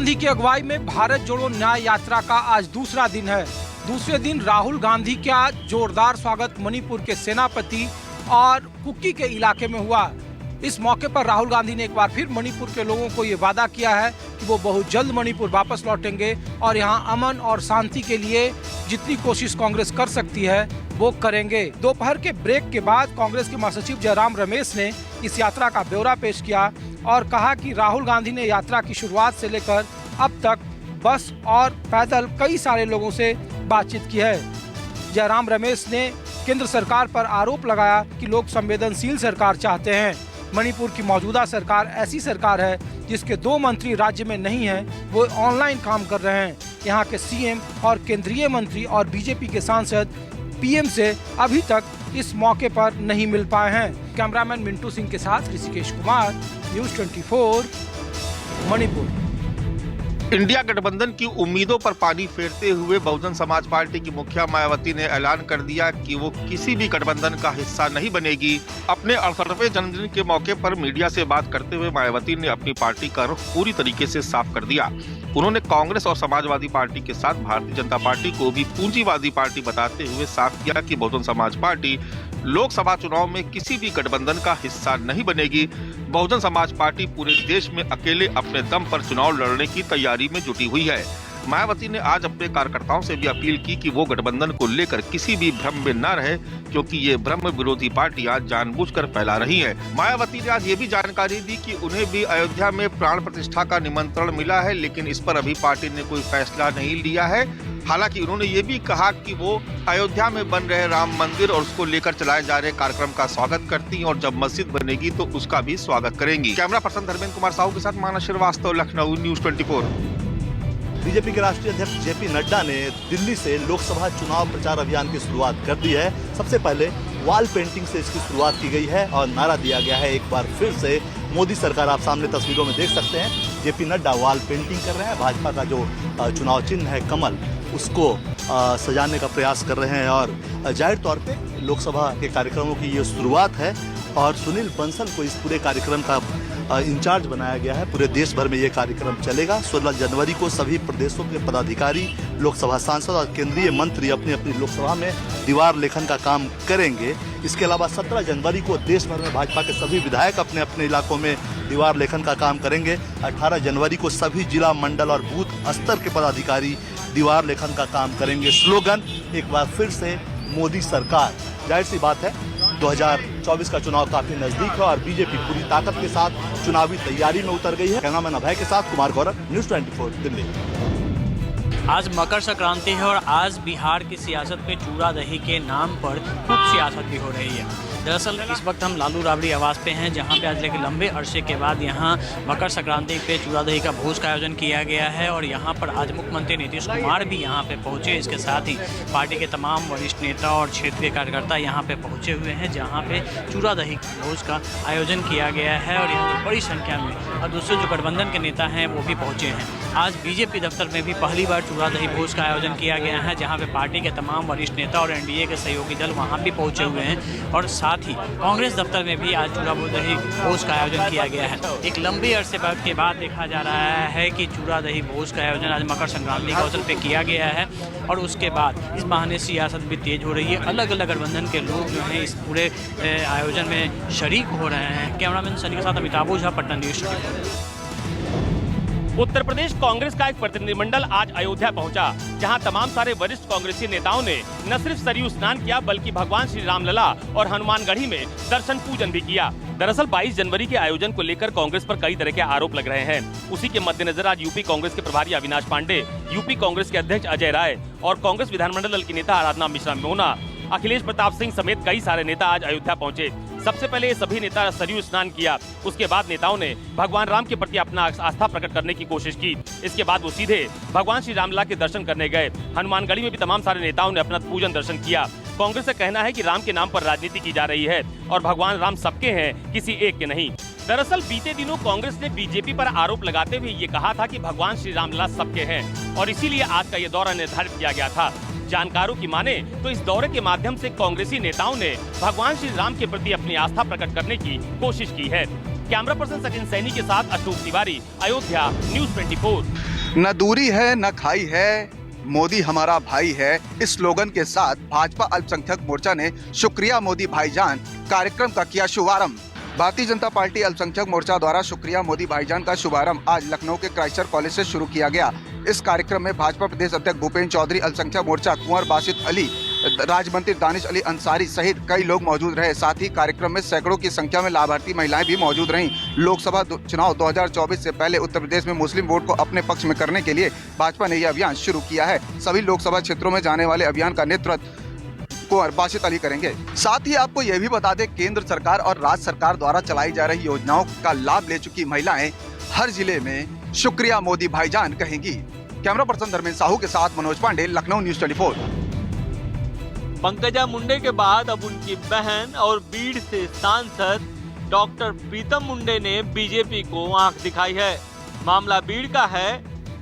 गांधी की अगुवाई में भारत जोड़ो न्याय यात्रा का आज दूसरा दिन है। दूसरे दिन राहुल गांधी का जोरदार स्वागत मणिपुर के सेनापति और कुकी के इलाके में हुआ। इस मौके पर राहुल गांधी ने एक बार फिर मणिपुर के लोगों को ये वादा किया है कि वो बहुत जल्द मणिपुर वापस लौटेंगे और यहाँ अमन और शांति के लिए जितनी कोशिश कांग्रेस कर सकती है वो करेंगे। दोपहर के ब्रेक के बाद कांग्रेस के महासचिव जयराम रमेश ने इस यात्रा का ब्यौरा पेश किया और कहा कि राहुल गांधी ने यात्रा की शुरुआत से लेकर अब तक बस और पैदल कई सारे लोगों से बातचीत की है। जयराम रमेश ने केंद्र सरकार पर आरोप लगाया कि लोग संवेदनशील सरकार चाहते हैं। मणिपुर की मौजूदा सरकार ऐसी सरकार है जिसके 2 मंत्री राज्य में नहीं हैं, वो ऑनलाइन काम कर रहे हैं। यहाँ के सीएम और केंद्रीय मंत्री और बीजेपी के सांसद पीएम से अभी तक इस मौके पर नहीं मिल पाए हैं। कैमरामैन मिंटू सिंह के साथ ऋषिकेश कुमार, न्यूज़ 24 मणिपुर। इंडिया गठबंधन की उम्मीदों पर पानी फेरते हुए बहुजन समाज पार्टी की मुखिया मायावती ने ऐलान कर दिया कि वो किसी भी गठबंधन का हिस्सा नहीं बनेगी। अपने 68वें जन्मदिन के मौके पर मीडिया से बात करते हुए मायावती ने अपनी पार्टी का रुख पूरी तरीके से साफ कर दिया। उन्होंने कांग्रेस और समाजवादी पार्टी के साथ भारतीय जनता पार्टी को भी पूंजीवादी पार्टी बताते हुए साफ किया कि बहुजन समाज पार्टी लोकसभा चुनाव में किसी भी गठबंधन का हिस्सा नहीं बनेगी। बहुजन समाज पार्टी पूरे देश में अकेले अपने दम पर चुनाव लड़ने की तैयारी में जुटी हुई है। मायावती ने आज अपने कार्यकर्ताओं से भी अपील की कि वो गठबंधन को लेकर किसी भी भ्रम में न रहे, क्योंकि ये भ्रम विरोधी पार्टियां जानबूझकर फैला रही हैं। मायावती ने आज ये भी जानकारी दी कि उन्हें भी अयोध्या में प्राण प्रतिष्ठा का निमंत्रण मिला है, लेकिन इस पर अभी पार्टी ने कोई फैसला नहीं लिया है। हालांकि उन्होंने ये भी कहा कि वो अयोध्या में बन रहे राम मंदिर और उसको लेकर चलाए जा रहे कार्यक्रम का स्वागत करती हैं और जब मस्जिद बनेगी तो उसका भी स्वागत करेंगी। कैमरा पर्सन धर्मेंद्र कुमार साहू के साथ मानस श्रीवास्तव, लखनऊ, न्यूज़ 24। बीजेपी के राष्ट्रीय अध्यक्ष जेपी नड्डा ने दिल्ली से लोकसभा चुनाव प्रचार अभियान की शुरुआत कर दी है। सबसे पहले वॉल पेंटिंग से इसकी शुरुआत की गई है और नारा दिया गया है एक बार फिर से मोदी सरकार। आप सामने तस्वीरों में देख सकते हैं जेपी नड्डा वॉल पेंटिंग कर रहे हैं। भाजपा का जो चुनाव चिन्ह है कमल, उसको सजाने का प्रयास कर रहे हैं और जाहिर तौर पे लोकसभा के कार्यक्रमों की ये शुरुआत है और सुनील बंसल को इस पूरे कार्यक्रम का इंचार्ज बनाया गया है। पूरे देश भर में ये कार्यक्रम चलेगा। 16 जनवरी को सभी प्रदेशों के पदाधिकारी, लोकसभा सांसद और केंद्रीय मंत्री अपनी अपनी लोकसभा में दीवार लेखन का काम करेंगे। इसके अलावा 17 जनवरी को देश भर में भाजपा के सभी विधायक अपने अपने इलाकों में दीवार लेखन का काम करेंगे। 18 जनवरी को सभी जिला, मंडल और बूथ स्तर के पदाधिकारी दीवार लेखन का काम करेंगे। स्लोगन एक बार फिर से मोदी सरकार। जाहिर सी बात है 2024 का चुनाव काफी नजदीक है और बीजेपी पूरी ताकत के साथ चुनावी तैयारी में उतर गई है। कैमरामैन अभय के साथ कुमार गौरव, न्यूज़ 24 दिल्ली। आज मकर संक्रांति है और आज बिहार की सियासत में चूड़ा दही के नाम पर खूब सियासत भी हो रही है। दरअसल इस वक्त हम लालू राबड़ी आवास पे हैं, जहां पे आज लेकिन लंबे अरसे के बाद यहां मकर संक्रांति पे चूड़ा दही का भोज का आयोजन किया गया है और यहां पर आज मुख्यमंत्री नीतीश कुमार भी यहां पे पहुंचे। इसके साथ ही पार्टी के तमाम वरिष्ठ नेता और क्षेत्रीय कार्यकर्ता यहां पे पहुंचे हुए हैं, जहां पे चूड़ा दही भोज का आयोजन किया गया है और यहाँ बड़ी संख्या में और दूसरे जो गठबंधन के नेता हैं वो भी पहुँचे हैं। आज बीजेपी दफ्तर में भी पहली बार चूड़ा दही भोज का आयोजन किया गया है, जहाँ पे पार्टी के तमाम वरिष्ठ नेता और एनडीए के सहयोगी दल वहाँ भी पहुँचे हुए हैं और साथ ही कांग्रेस दफ्तर में भी आज चूड़ा दही भोज का आयोजन किया गया है। एक लंबे अरसे के बाद देखा जा रहा है कि चूड़ा दही भोज का आयोजन आज मकर संक्रांति के अवसर पे किया गया है और उसके बाद इस बहाने सियासत भी तेज हो रही है। अलग अलग गठबंधन के लोग जो हैं इस पूरे आयोजन में शरीक हो रहे हैं। कैमरामैन सनी के साथ अमिताभ ओझा, पटना न्यूज़। उत्तर प्रदेश कांग्रेस का एक प्रतिनिधिमंडल आज अयोध्या पहुंचा, जहां तमाम सारे वरिष्ठ कांग्रेसी नेताओं ने न सिर्फ सरयू स्नान किया बल्कि भगवान श्री रामलला और हनुमानगढ़ी में दर्शन पूजन भी किया। दरअसल 22 जनवरी के आयोजन को लेकर कांग्रेस पर कई तरह के आरोप लग रहे हैं। उसी के मद्देनजर आज यूपी कांग्रेस के प्रभारी अविनाश पांडे, यूपी कांग्रेस के अध्यक्ष अजय राय और कांग्रेस विधानमंडल दल की नेता आराधना मिश्रा मोना, अखिलेश प्रताप सिंह समेत कई सारे नेता आज अयोध्या पहुंचे। सबसे पहले ये सभी नेता सरयू स्नान किया। उसके बाद नेताओं ने भगवान राम के प्रति अपना आस्था प्रकट करने की कोशिश की। इसके बाद वो सीधे भगवान श्री रामलला के दर्शन करने गए। हनुमानगढ़ी में भी तमाम सारे नेताओं ने अपना पूजन दर्शन किया। कांग्रेस का कहना है कि राम के नाम पर राजनीति की जा रही है और भगवान राम सबके हैं, किसी एक के नहीं। दरअसल बीते दिनों कांग्रेस ने बीजेपी पर आरोप लगाते हुए ये कहा था कि भगवान श्री रामलला सबके हैं और इसीलिए आज का ये दौरा निर्धारित किया गया था। जानकारों की माने तो इस दौरे के माध्यम से कांग्रेसी नेताओं ने भगवान श्री राम के प्रति अपनी आस्था प्रकट करने की कोशिश की है। कैमरा पर्सन सचिन सैनी के साथ अशोक तिवारी, अयोध्या, न्यूज 24। न दूरी है न खाई है, मोदी हमारा भाई है। इस स्लोगन के साथ भाजपा अल्पसंख्यक मोर्चा ने शुक्रिया मोदी भाईजान कार्यक्रम का किया शुभारंभ। भारतीय जनता पार्टी अल्पसंख्यक मोर्चा द्वारा शुक्रिया मोदी भाईजान का शुभारंभ आज लखनऊ के क्राइस्टर कॉलेज से शुरू किया गया। इस कार्यक्रम में भाजपा प्रदेश अध्यक्ष भूपेंद्र चौधरी, अल्पसंख्यक मोर्चा कुंवर बासित अली, राज्य मंत्री दानिश अली अंसारी सहित कई लोग मौजूद रहे। साथ ही कार्यक्रम में सैकड़ों की संख्या में लाभार्थी महिलाएं भी मौजूद रहीं। लोकसभा चुनाव 2024 से पहले उत्तर प्रदेश में मुस्लिम वोट को अपने पक्ष में करने के लिए भाजपा ने यह अभियान शुरू किया है। सभी लोकसभा क्षेत्रों में जाने वाले अभियान का नेतृत्व कुंवर बासित अली करेंगे। साथ ही आपको यह भी बता दें, केंद्र सरकार और राज्य सरकार द्वारा चलाई जा रही योजनाओं का लाभ ले चुकी महिलाएं हर जिले में शुक्रिया मोदी भाईजान कहेंगी। कैमरा पर्सन धर्मेंद्र साहू के साथ मनोज पांडे, लखनऊ, न्यूज 24। पंकजा मुंडे के बाद अब उनकी बहन और बीड़ से सांसद डॉक्टर प्रीतम मुंडे ने बीजेपी को आंख दिखाई है। मामला बीड़ का है।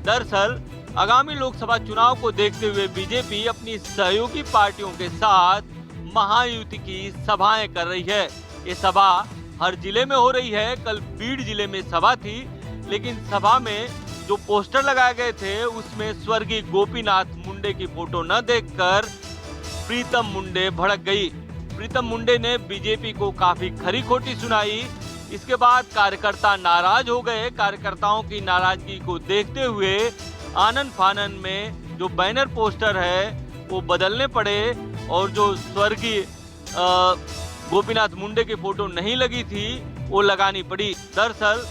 दरअसल आगामी लोकसभा चुनाव को देखते हुए बीजेपी अपनी सहयोगी पार्टियों के साथ महायुति की सभाएं कर रही है। ये सभा हर जिले में हो रही है। कल बीड़ जिले में सभा थी, लेकिन सभा में जो पोस्टर लगाए गए थे उसमें स्वर्गीय गोपीनाथ मुंडे की फोटो न देखकर प्रीतम मुंडे भड़क गई। प्रीतम मुंडे ने बीजेपी को काफी खरी खोटी सुनाई। इसके बाद कार्यकर्ता नाराज हो गए। कार्यकर्ताओं की नाराजगी को देखते हुए आनन फानन में जो बैनर पोस्टर है वो बदलने पड़े और जो स्वर्गीय गोपीनाथ मुंडे की फोटो नहीं लगी थी वो लगानी पड़ी। दरअसल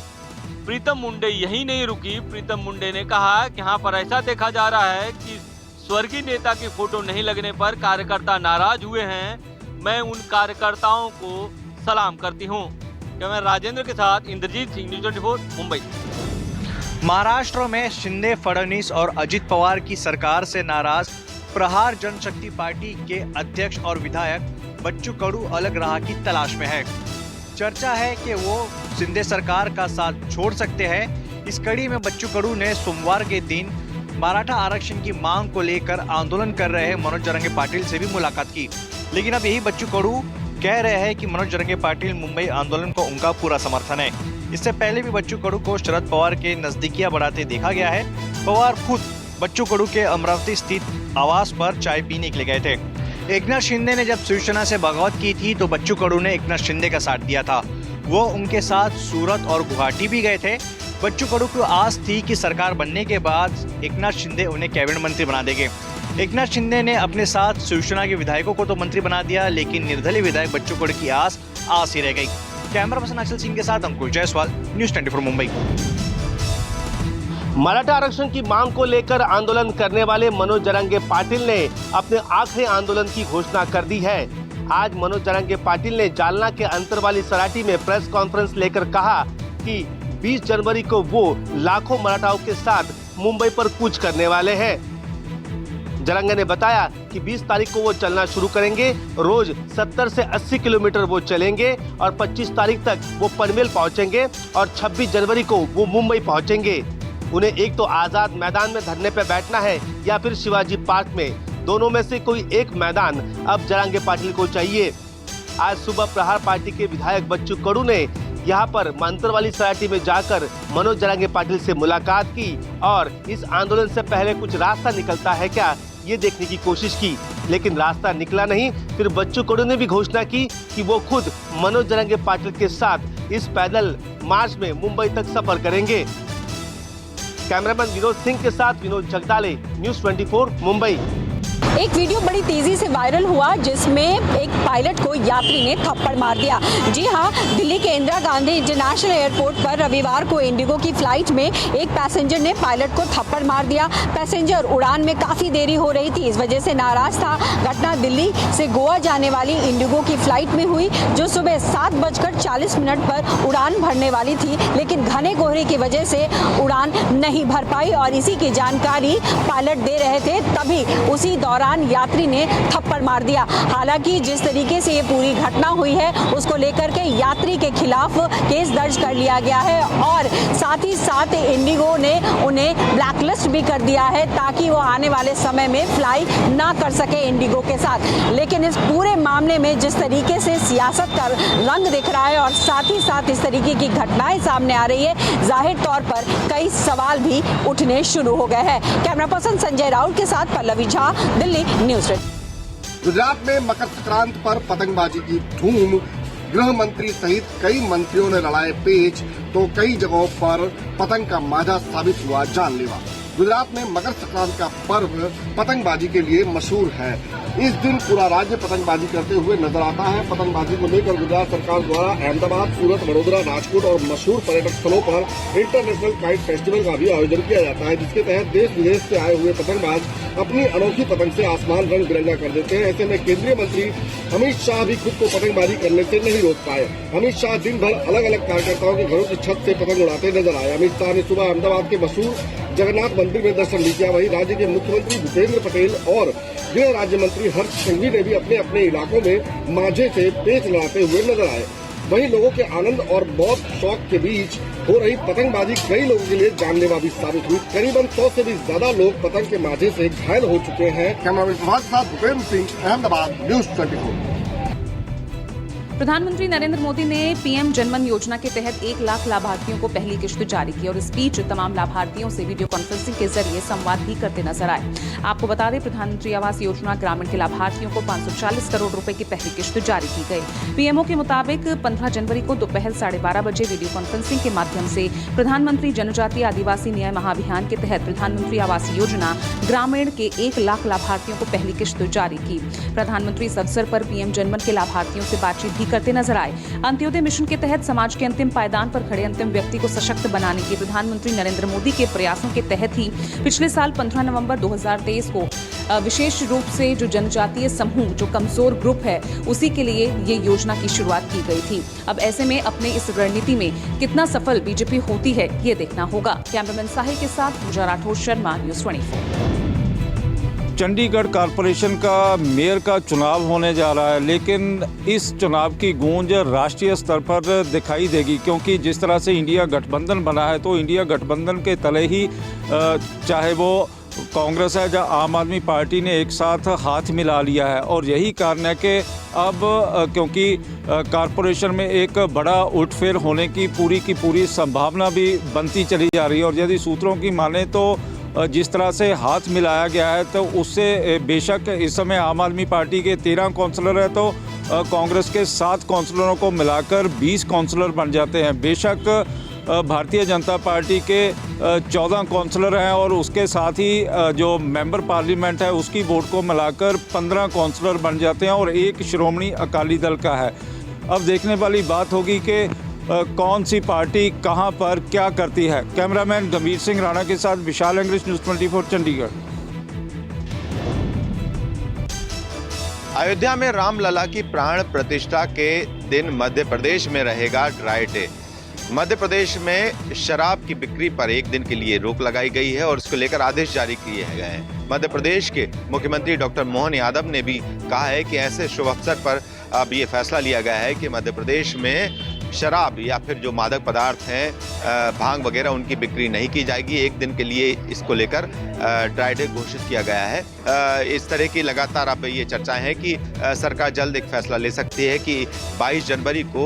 प्रीतम मुंडे यही नहीं रुकी। प्रीतम मुंडे ने कहा कि यहाँ पर ऐसा देखा जा रहा है कि स्वर्गीय नेता की फोटो नहीं लगने पर कार्यकर्ता नाराज हुए हैं। मैं उन कार्यकर्ताओं को सलाम करती हूँ। कैमरा राजेंद्र के साथ इंद्रजीत सिंह, न्यूज 24, मुंबई। महाराष्ट्र में शिंदे, फडणवीस और अजित पवार की सरकार से नाराज प्रहार जनशक्ति पार्टी के अध्यक्ष और विधायक बच्चू कडू अलग राह की तलाश में है। चर्चा है कि वो शिंदे सरकार का साथ छोड़ सकते हैं। इस कड़ी में बच्चू कडू ने सोमवार के दिन मराठा आरक्षण की मांग को लेकर आंदोलन कर रहे मनोज जरंगे पाटिल से भी मुलाकात की। लेकिन अब यही बच्चू कडू कह रहे हैं कि मनोज जरंगे पाटिल मुंबई आंदोलन को उनका पूरा समर्थन है। इससे पहले भी बच्चू कडू को शरद पवार के नजदीकियां बढ़ाते देखा गया है। पवार खुद बच्चू कडू के अमरावती स्थित आवास पर चाय पीने के लिए गए थे। एकनाथ शिंदे ने जब शिवसेना से बगावत की थी तो बच्चू कडू ने एकनाथ शिंदे का साथ दिया था। वो उनके साथ सूरत और गुवाहाटी भी गए थे। बच्चू कडू को आस थी कि सरकार बनने के बाद एकनाथ शिंदे उन्हें कैबिनेट मंत्री बना देंगे। एकनाथ शिंदे ने अपने साथ शिवसेना के विधायकों को तो मंत्री बना दिया, लेकिन निर्दलीय विधायक बच्चू कडू की आस ही रह गई। कैमरा पर्सन अचल सिंह के साथ अंकुश जायसवाल, न्यूज 24, मुंबई। मराठा आरक्षण की मांग को लेकर आंदोलन करने वाले मनोज जरंगे पाटिल ने अपने आखिरी आंदोलन की घोषणा कर दी है। आज मनोज जरंगे पाटिल ने जालना के अंतरवाली सराठी में प्रेस कॉन्फ्रेंस लेकर कहा कि 20 जनवरी को वो लाखों मराठाओं के साथ मुंबई पर कूच करने वाले हैं। जरंगे ने बताया कि 20 तारीख को वो चलना शुरू करेंगे। रोज 70 से 80 किलोमीटर वो चलेंगे और 25 तारीख तक वो पनवेल पहुंचेंगे और 26 जनवरी को वो मुंबई पहुंचेंगे। उन्हें एक तो आजाद मैदान में धरने पे बैठना है या फिर शिवाजी पार्क में। दोनों में से कोई एक मैदान अब जरंगे पाटिल को चाहिए। आज सुबह प्रहार पार्टी के विधायक बच्चू कडू ने यहाँ पर मंत्रवाली सराठी में जाकर मनोज जरंगे पाटिल से मुलाकात की और इस आंदोलन से पहले कुछ रास्ता निकलता है क्या ये देखने की कोशिश की, लेकिन रास्ता निकला नहीं। फिर बच्चू कडू ने भी घोषणा की कि वो खुद मनोज जरंगे पाटिल के साथ इस पैदल मार्च में मुंबई तक सफर करेंगे। कैमरामैन विनोद सिंह के साथ विनोद जगदाले, न्यूज 24, मुंबई। एक वीडियो बड़ी तेजी से वायरल हुआ जिसमें एक पायलट को यात्री ने थप्पड़ मार दिया। जी हाँ, दिल्ली के इंदिरा गांधी इंटरनेशनल एयरपोर्ट पर रविवार को इंडिगो की फ्लाइट में एक पैसेंजर ने पायलट को थप्पड़ मार दिया। पैसेंजर उड़ान में काफी देरी हो रही थी, इस वजह से नाराज था। घटना दिल्ली से गोवा जाने वाली इंडिगो की फ्लाइट में हुई जो सुबह 7:40 पर उड़ान भरने वाली थी, लेकिन घने कोहरे की वजह से उड़ान नहीं भर पाई और इसी की जानकारी पायलट दे रहे थे। तभी उसी दौरान दौरान यात्री ने थप्पड़ मार दिया। हालांकि जिस तरीके से ये पूरी घटना हुई है उसको लेकर के यात्री के खिलाफ केस दर्ज कर लिया गया है और साथ ही साथ इंडिगो ने उन्हें ब्लैकलिस्ट भी कर दिया है ताकि वो आने वाले समय में फ्लाई ना कर सके इंडिगो के साथ। लेकिन इस पूरे मामले में जिस तरीके से सियासत का रंग दिख रहा है और साथ ही साथ इस तरीके की घटनाएं सामने आ रही है, जाहिर तौर पर कई सवाल भी उठने शुरू हो गए हैं। कैमरा पर्सन संजय राउत के साथ पल्लवी झा, दिल्ली न्यूज। गुजरात में मकर संक्रांति पर पतंगबाजी की धूम, गृह मंत्री सहित कई मंत्रियों ने लड़ाए पेच तो कई जगहों पर पतंग का मांझा साबित हुआ जानलेवा। गुजरात में मकर संक्रांति का पर्व पतंगबाजी के लिए मशहूर है। इस दिन पूरा राज्य पतंगबाजी करते हुए नजर आता है। पतंगबाजी को लेकर गुजरात सरकार द्वारा अहमदाबाद, सूरत, वडोदरा, राजकोट और मशहूर पर्यटक स्थलों पर इंटरनेशनल काइट फेस्टिवल का भी आयोजन किया जाता है, जिसके तहत देश विदेश से आए हुए पतंगबाज अपनी अनोखी पतंग से आसमान रंग बिरंगा कर देते हैं। ऐसे में केंद्रीय मंत्री अमित शाह भी खुद को पतंगबाजी करने से नहीं रोक पाए। अमित शाह दिन भर अलग अलग कार्यकर्ताओं के घरों की छत से पतंग उड़ाते नजर आए। अमित शाह ने सुबह अहमदाबाद के मशहूर जगन्नाथ मंदिर में दर्शन भी किया। वहीं राज्य के मुख्यमंत्री भूपेंद्र पटेल और गृह राज्य मंत्री हर्ष संघवी ने भी अपने अपने इलाकों में मांझे से पेच लड़ाते हुए नजर आए। वहीं लोगों के आनंद और बहुत शौक के बीच हो रही पतंगबाजी कई लोगों के लिए जानलेवा भी साबित हुई। करीबन 100 से भी ज्यादा लोग पतंग के मांझे से घायल हो चुके हैं। कैमरामैन प्रभात के साथ भूपेंद्र सिंह, अहमदाबाद, न्यूज 24। प्रधानमंत्री नरेंद्र मोदी ने पीएम जनमन योजना के तहत 1 लाख लाभार्थियों को पहली किश्त जारी की और इस बीच तमाम लाभार्थियों से वीडियो कॉन्फ्रेंसिंग के जरिए संवाद भी करते नजर आए। आपको बता दें, प्रधानमंत्री आवास योजना ग्रामीण के लाभार्थियों को 540 करोड़ रुपए की पहली किश्त जारी की गई। पीएमओ के मुताबिक 15 जनवरी को दोपहर 12:30 बजे वीडियो कॉन्फ्रेंसिंग के माध्यम से प्रधानमंत्री जनजातीय आदिवासी न्याय महाअभियान के तहत प्रधानमंत्री आवास योजना ग्रामीण के 1 लाख लाभार्थियों को पहली किश्त जारी की। प्रधानमंत्री इस अवसर पर पीएम जनमन के लाभार्थियों से बातचीत भी करते नजर आए। अंत्योदय मिशन के तहत समाज के अंतिम पायदान पर खड़े अंतिम व्यक्ति को सशक्त बनाने के प्रधानमंत्री नरेंद्र मोदी के प्रयासों के तहत ही पिछले साल 15 नवंबर 2023 को विशेष रूप से जो जनजातीय समूह, जो कमजोर ग्रुप है, उसी के लिए ये योजना की शुरुआत की गई थी। अब ऐसे में अपने इस रणनीति में कितना सफल बीजेपी होती है, ये देखना होगा। कैमरामैन साहिल के साथ पूजा राठौर, शर्मा, न्यूज 24। चंडीगढ़ कॉरपोरेशन का मेयर का चुनाव होने जा रहा है, लेकिन इस चुनाव की गूंज राष्ट्रीय स्तर पर दिखाई देगी, क्योंकि जिस तरह से इंडिया गठबंधन बना है तो इंडिया गठबंधन के तले ही चाहे वो कांग्रेस है या आम आदमी पार्टी ने एक साथ हाथ मिला लिया है। और यही कारण है कि अब क्योंकि कॉरपोरेशन में एक बड़ा उठफेर होने की पूरी संभावना भी बनती चली जा रही है। और यदि सूत्रों की माने तो जिस तरह से हाथ मिलाया गया है तो उससे बेशक इस समय आम आदमी पार्टी के 13 काउंसलर है तो कांग्रेस के 7 काउंसलरों को मिलाकर 20 काउंसलर बन जाते हैं। बेशक भारतीय जनता पार्टी के 14 काउंसलर हैं और उसके साथ ही जो मेंबर पार्लियामेंट है उसकी वोट को मिलाकर 15 काउंसलर बन जाते हैं और एक श्रोमणी अकाली दल का है। अब देखने वाली बात होगी कि कौन सी पार्टी कहां पर क्या करती है। कैमरामैन गंभीर सिंह राणा के साथ विशाल इंग्लिश, न्यूज 24 चंडीगढ़। अयोध्या में रामलला की प्राण प्रतिष्ठा के दिन मध्य प्रदेश में रहेगा ड्राई डे। मध्य प्रदेश में शराब की बिक्री पर 1 दिन के लिए रोक लगाई गई है और इसको लेकर आदेश जारी किए गए हैं। मध्य प्रदेश के मुख्यमंत्री डॉक्टर मोहन यादव ने भी कहा है कि ऐसे शुभ अवसर पर अब ये फैसला लिया गया है कि मध्य प्रदेश में शराब या फिर जो मादक पदार्थ हैं, भांग वगैरह, उनकी बिक्री नहीं की जाएगी। 1 दिन के लिए इसको लेकर ड्राई डे घोषित किया गया है। इस तरह की लगातार अब ये चर्चाएं हैं कि सरकार जल्द एक फैसला ले सकती है कि 22 जनवरी को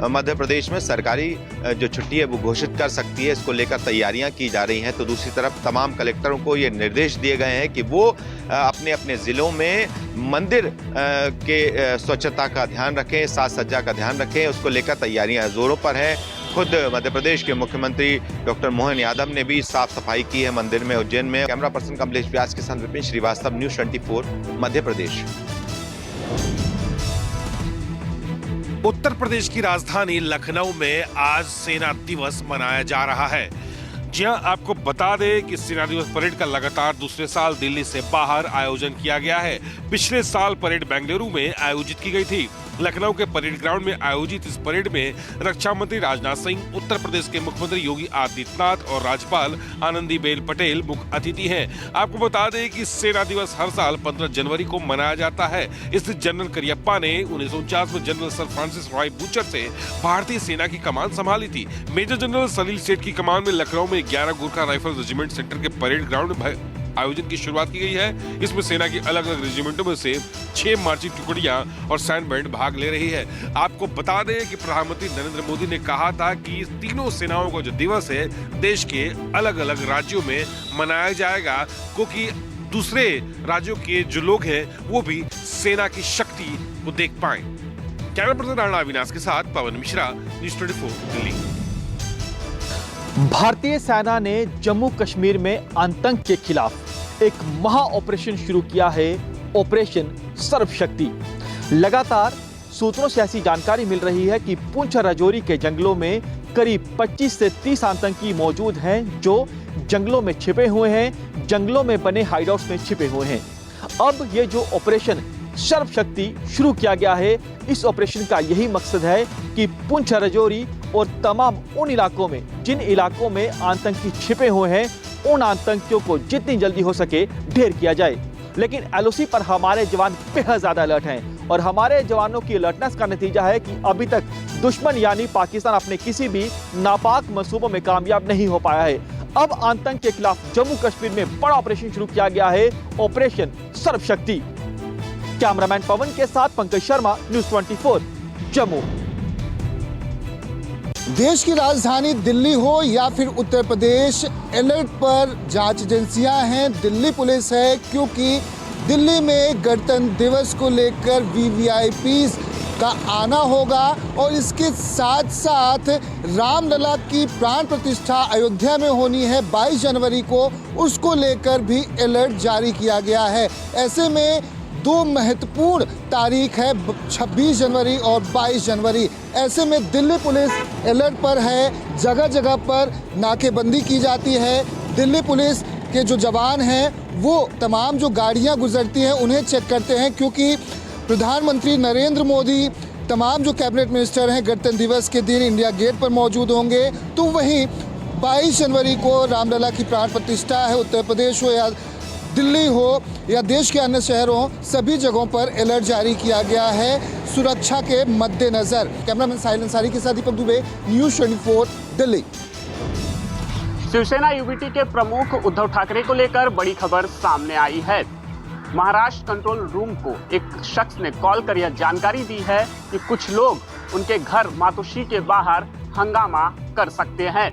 मध्य प्रदेश में सरकारी जो छुट्टी है वो घोषित कर सकती है। इसको लेकर तैयारियां की जा रही हैं। तो दूसरी तरफ तमाम कलेक्टरों को ये निर्देश दिए गए हैं कि वो अपने अपने ज़िलों में मंदिर के स्वच्छता का ध्यान रखें, साज सज्जा का ध्यान रखें। उसको लेकर तैयारियां जोरों पर हैं। खुद मध्य प्रदेश के मुख्यमंत्री डॉक्टर मोहन यादव ने भी साफ सफाई की है मंदिर में, उज्जैन में। कैमरा पर्सन कमलेश व्यास के साथ विपिन श्रीवास्तव, न्यूज 24 मध्य प्रदेश। उत्तर प्रदेश की राजधानी लखनऊ में आज सेना दिवस मनाया जा रहा है। जी हां, आपको बता दें कि सेना दिवस परेड का लगातार दूसरे साल दिल्ली से बाहर आयोजन किया गया है। पिछले साल परेड बेंगलुरु में आयोजित की गई थी। लखनऊ के परेड ग्राउंड में आयोजित इस परेड में रक्षा मंत्री राजनाथ सिंह, उत्तर प्रदेश के मुख्यमंत्री योगी आदित्यनाथ और राज्यपाल आनंदीबेन पटेल मुख्य अतिथि हैं। आपको बता दें कि सेना दिवस हर साल 15 जनवरी को मनाया जाता है। इस दिन जनरल करियप्पा ने 1949 में general sir Francis Roy butcher से भारतीय सेना की कमान संभाली थी। मेजर जनरल सलील सेठ की कमान में लखनऊ में 11 गोरखा राइफल रेजिमेंट सेंटर के परेड ग्राउंड में आयोजन की शुरुआत की गई है। इसमें सेना की अलग अलग रेजिमेंटों में से 6 मार्चिंग टुकड़ियां और सैन्य बैंड भाग ले रही है। आपको बता दें कि प्रधानमंत्री नरेंद्र मोदी ने कहा था कि इस तीनों सेनाओं का जो दिवस है देश के अलग अलग राज्यों में मनाया जाएगा, क्योंकि दूसरे राज्यों के जो लोग हैं वो भी सेना की शक्ति को देख पाए। कैमरा पर्सन राणा अविनाश के साथ पवन मिश्रा, न्यूज़ 24 दिल्ली। भारतीय सेना ने जम्मू कश्मीर में आतंक के खिलाफ एक महा ऑपरेशन शुरू किया है, ऑपरेशन सर्वशक्ति। लगातार सूत्रों से ऐसी जानकारी मिल रही है कि पुंछ राजौरी के जंगलों में करीब 25 से 30 आतंकी मौजूद हैं जो जंगलों में छिपे हुए हैं, जंगलों में बने हाइडआउट्स में छिपे हुए हैं। अब ये जो ऑपरेशन सर्वशक्ति शुरू किया गया है, इस ऑपरेशन का यही मकसद है कि पुंछ राजौरी और तमाम उन इलाकों में जिन इलाकों में आतंकी छिपे हुए हैं, उन आतंकियों को जितनी जल्दी हो सके ढेर किया जाए। लेकिन एलओसी पर हमारे जवान बेहद ज्यादा अलर्ट हैं और हमारे जवानों की अलर्टनेस का नतीजा है कि अभी तक दुश्मन यानी पाकिस्तान अपने किसी भी नापाक मंसूबों में कामयाब नहीं हो पाया है। अब आतंक के खिलाफ जम्मू कश्मीर में बड़ा ऑपरेशन शुरू किया गया है, ऑपरेशन सर्वशक्ति। कैमरामैन पवन के साथ पंकज शर्मा, न्यूज़ 24 जम्मू। देश की राजधानी दिल्ली हो या फिर उत्तर प्रदेश, अलर्ट पर जांच एजेंसियां हैं, दिल्ली पुलिस है, क्योंकि दिल्ली में गणतंत्र दिवस को लेकर वीवीआईपी का आना होगा और इसके साथ साथ रामलला की प्राण प्रतिष्ठा अयोध्या में होनी है 22 जनवरी को, उसको लेकर भी अलर्ट जारी किया गया है। ऐसे में 2 महत्वपूर्ण तारीख है, 26 जनवरी और 22 जनवरी। ऐसे में दिल्ली पुलिस अलर्ट पर है, जगह जगह पर नाकेबंदी की जाती है। दिल्ली पुलिस के जो जवान हैं वो तमाम जो गाड़ियां गुजरती हैं उन्हें चेक करते हैं, क्योंकि प्रधानमंत्री नरेंद्र मोदी, तमाम जो कैबिनेट मिनिस्टर हैं गणतंत्र दिवस के दिन इंडिया गेट पर मौजूद होंगे। तो वहीं 22 जनवरी को रामलला की प्राण प्रतिष्ठा है। उत्तर प्रदेश हो या दिल्ली हो या देश के अन्य शहरों, सभी जगहों पर अलर्ट जारी किया गया है सुरक्षा के मद्देनजर। कैमरामैन साहिल अंसारी के साथ दीपक दुबे, न्यूज़ 24 दिल्ली। शिवसेना यूबीटी के प्रमुख उद्धव ठाकरे को लेकर बड़ी खबर सामने आई है। महाराष्ट्र कंट्रोल रूम को एक शख्स ने कॉल कर यह जानकारी दी है कि कुछ लोग उनके घर मातोश्री के बाहर हंगामा कर सकते हैं।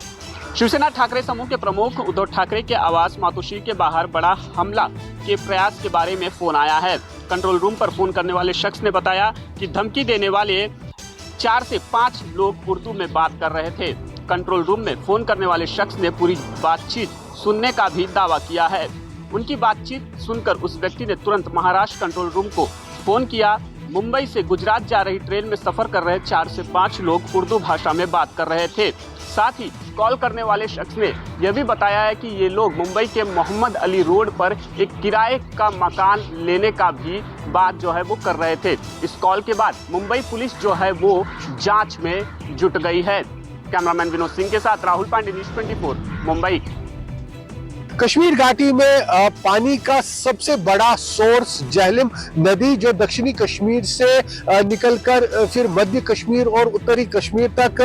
शिवसेना ठाकरे समूह के प्रमुख उद्धव ठाकरे के आवास मातोश्री के बाहर बड़ा हमला के प्रयास के बारे में फोन आया है। कंट्रोल रूम पर फोन करने वाले शख्स ने बताया कि धमकी देने वाले 4 से 5 लोग उर्दू में बात कर रहे थे। कंट्रोल रूम में फोन करने वाले शख्स ने पूरी बातचीत सुनने का भी दावा किया है। उनकी बातचीत सुनकर उस व्यक्ति ने तुरंत महाराष्ट्र कंट्रोल रूम को फोन किया। मुंबई से गुजरात जा रही ट्रेन में सफर कर रहे 4 से 5 लोग उर्दू भाषा में बात कर रहे थे। साथ ही कॉल करने वाले शख्स ने यह भी बताया है कि ये लोग मुंबई के मोहम्मद अली रोड पर एक किराए का मकान लेने का भी बात जो है वो कर रहे थे। इस कॉल के बाद मुंबई पुलिस जो है वो जांच में जुट गई है। कैमरामैन विनोद सिंह के साथ राहुल पांडे, न्यूज़ 24 मुंबई। कश्मीर घाटी में पानी का सबसे बड़ा सोर्स झेलम नदी, जो दक्षिणी कश्मीर से निकलकर फिर मध्य कश्मीर और उत्तरी कश्मीर तक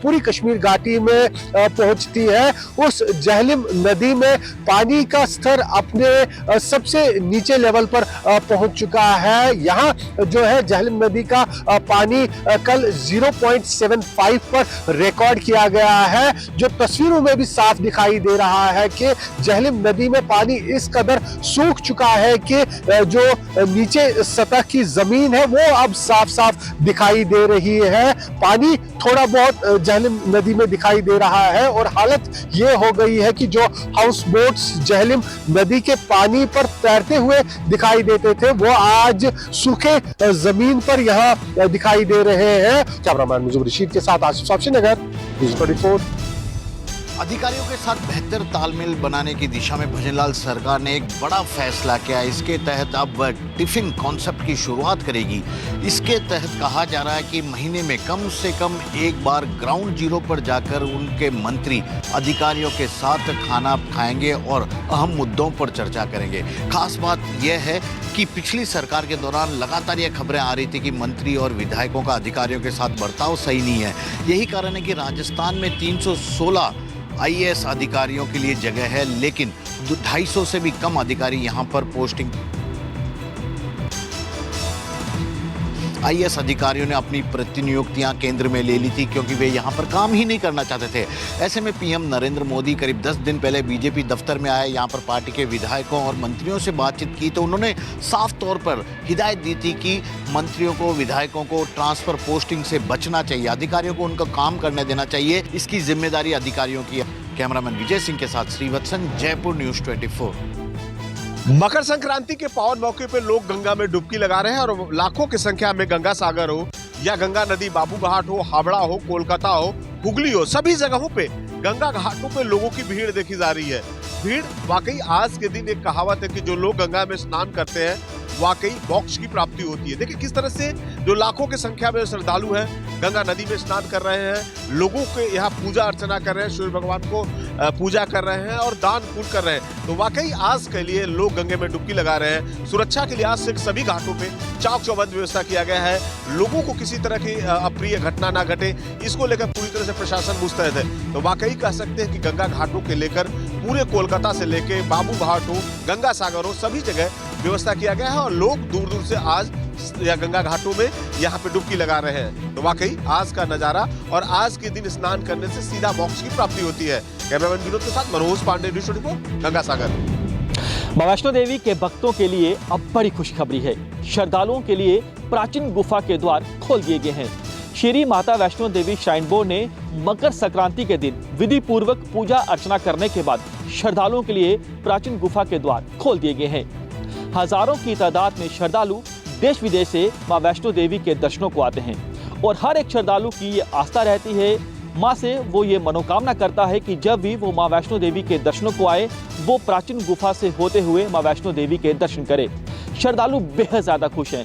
पूरी कश्मीर घाटी में पहुंचती है। उस झेलम नदी में पानी का स्तर अपने सबसे नीचे लेवल पर पहुंच चुका है। यहाँ जो है झेलम नदी का पानी कल 0.75 पर रिकॉर्ड किया गया है, जो तस्वीरों में भी साफ दिखाई दे रहा है कि झेलम नदी में पानी इस कदर सूख चुका है कि जो नीचे सतह की जमीन है वो अब साफ साफ दिखाई दे रही है। पानी थोड़ा बहुत झेलम नदी में दिखाई दे रहा है और हालत ये हो गई है कि जो हाउस बोट्स झेलम नदी के पानी पर तैरते हुए दिखाई देते थे वो आज सूखे जमीन पर यहाँ दिखाई दे रहे हैं। कैमरामैन मुजीब रशीद के साथ आसिफ साहब, श्रीनगर, न्यूज़ 24। अधिकारियों के साथ बेहतर तालमेल बनाने की दिशा में भजनलाल सरकार ने एक बड़ा फैसला किया। इसके तहत अब वह टिफिन कॉन्सेप्ट की शुरुआत करेगी। इसके तहत कहा जा रहा है कि महीने में कम से कम एक बार ग्राउंड जीरो पर जाकर उनके मंत्री अधिकारियों के साथ खाना खाएंगे और अहम मुद्दों पर चर्चा करेंगे। खास बात यह है कि पिछली सरकार के दौरान लगातार यह खबरें आ रही थी कि मंत्री और विधायकों का अधिकारियों के साथ बर्ताव सही नहीं है। यही कारण है कि राजस्थान में 316 आईएएस अधिकारियों के लिए जगह है, लेकिन 250 से भी कम अधिकारी यहां पर पोस्टिंग। आईएएस अधिकारियों ने अपनी प्रतिनियुक्तियां केंद्र में ले ली थी क्योंकि वे यहां पर काम ही नहीं करना चाहते थे। ऐसे में पीएम नरेंद्र मोदी करीब 10 दिन पहले बीजेपी दफ्तर में आए, यहां पर पार्टी के विधायकों और मंत्रियों से बातचीत की तो उन्होंने साफ तौर पर हिदायत दी थी कि मंत्रियों को, विधायकों को ट्रांसफर पोस्टिंग से बचना चाहिए, अधिकारियों को उनका काम करने देना चाहिए। इसकी जिम्मेदारी अधिकारियों की है। कैमरामैन विजय सिंह के साथ श्रीवत्सन, जयपुर न्यूज़ 24। मकर संक्रांति के पावन मौके पे लोग गंगा में डुबकी लगा रहे हैं और लाखों की संख्या में गंगा सागर हो या गंगा नदी बाबू घाट हो, हावड़ा हो, कोलकाता हो, हुगली हो, सभी जगहों पे गंगा घाटों पे लोगों की भीड़ देखी जा रही है। भीड़ वाकई आज के दिन एक कहावत है कि जो लोग गंगा में स्नान करते हैं वाकई मोक्ष की प्राप्ति होती है। देखिए किस तरह से जो लाखों की संख्या में श्रद्धालु हैं गंगा नदी में स्नान कर रहे हैं, लोगों के यहाँ पूजा अर्चना कर रहे हैं, सूर्य भगवान को पूजा कर रहे हैं और दान पुण्य कर रहे हैं। तो वाकई आज के लिए लोग गंगे में डुबकी लगा रहे हैं। सुरक्षा के लिहाज से सभी घाटों पे चाक चौबंद व्यवस्था किया गया है। लोगों को किसी तरह की अप्रिय घटना ना घटे, इसको लेकर पूरी तरह से प्रशासन मुस्तैद है। तो वाकई कह सकते हैं कि गंगा घाटों के लेकर पूरे कोलकाता से लेके बाबू घाट हो, गंगा सागर हो, सभी जगह व्यवस्था किया गया है और लोग दूर दूर से आज या गंगा घाटों में यहाँ पे डुबकी लगा रहे हैं। तो वाकई आज का नजारा और आज के दिन स्नान करने से सीधा मोक्ष की प्राप्ति होती है। कैमरामैन विनोद के साथ मनोज पांडे, न्यूज़ 24, गंगा सागर। मां वैष्णो देवी के भक्तों के लिए अब बड़ी खुशखबरी है। श्रद्धालुओं के लिए प्राचीन गुफा के द्वार खोल दिए गए हैं। श्री माता वैष्णो देवी श्राइन बोर्ड ने मकर संक्रांति के दिन विधि पूर्वक पूजा अर्चना करने के बाद श्रद्धालुओं के लिए प्राचीन गुफा के द्वार खोल दिए गए हैं। हजारों की तादाद में श्रद्धालु देश विदेश से मां वैष्णो देवी के दर्शनों को आते हैं और हर एक श्रद्धालु की ये आस्था रहती है, मां से वो ये मनोकामना करता है कि जब भी वो मां वैष्णो देवी के दर्शनों को आए वो प्राचीन गुफा से होते हुए मां वैष्णो देवी के दर्शन करे। श्रद्धालु बेहद ज्यादा खुश हैं।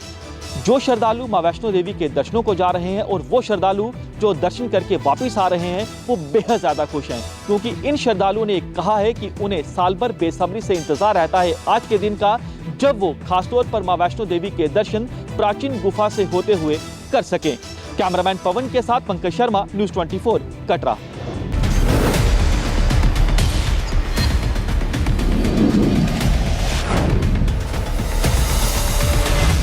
जो श्रद्धालु मां वैष्णो देवी के दर्शनों को जा रहे हैं और वो श्रद्धालु जो दर्शन करके वापस आ रहे हैं वो बेहद ज्यादा खुश हैं, क्योंकि इन श्रद्धालुओं ने कहा है कि उन्हें साल भर बेसब्री से इंतजार रहता है आज के दिन का, जब वो खासतौर पर मां वैष्णो देवी के दर्शन प्राचीन गुफा से होते हुए कर सकें। कैमरामैन पवन के साथ पंकज शर्मा, न्यूज़ 24, कटरा।